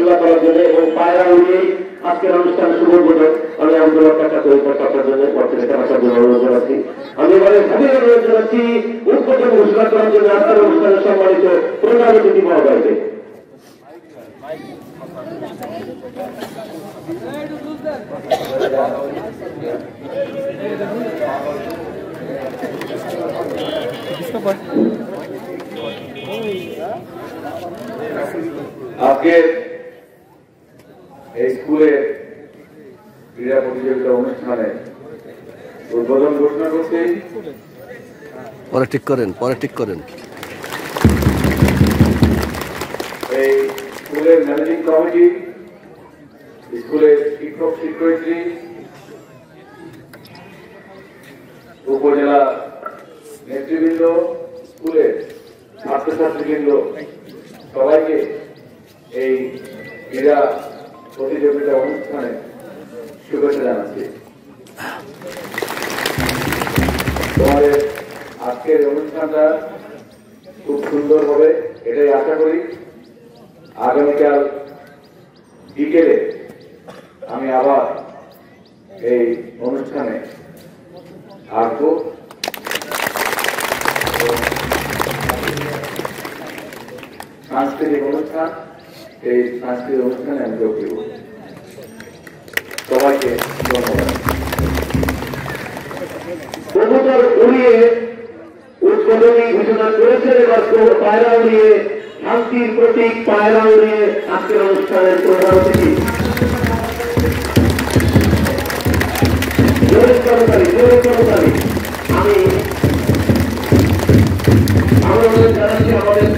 ঘোষণা করার জন্য এবং পায়রা উড়িয়ে আজকের অনুষ্ঠানের শুভ উদ্বোধন আমি আন্দোলন করার জন্য পত্রিকা আসার জন্য অনুরোধ জানাচ্ছি। আমি এবারে সবাই অনুরোধ জানাচ্ছি উদ্বোধন ঘোষণা করার জন্য আজকের অনুষ্ঠানের সম্মানিত প্রধান অতিথি মহোদয়কে। আজকে এই স্কুলে ক্রীড়া প্রতিযোগিতা অনুষ্ঠানে উদ্বোধন ঘোষণা করতে পরে ঠিক করেন এই স্কুলের ম্যানেজিং কমিটি, স্কুলের শিক্ষক শিক্ষয়িত্রী, উপজেলা নেতৃবৃন্দ, স্কুলের ছাত্রছাত্রীবৃন্দ সবাইকে এই ক্রীড়া প্রতিযোগিতা অনুষ্ঠানে শুভেচ্ছা জানাচ্ছি। তোমাদের আজকের অনুষ্ঠানটা খুব সুন্দর হবে এটাই আশা করি। আগামীকাল বিকেলে আমি আবার এই অনুষ্ঠানে আসবো। সাংস্কৃতিক অনুষ্ঠান, এই সাংস্কৃতিক অনুষ্ঠানে আমি যোগ দেব। সবাইকে ধন্যবাদ। কবুতর উড়িয়ে উদ্বোধনী ঘোষণা করেছেন এবার পায়রা উড়িয়ে, শান্তির প্রতীক পায়রা উড়িয়ে আজকের অনুষ্ঠানের প্রধান অতিথি। আমি জানাচ্ছি আমাদের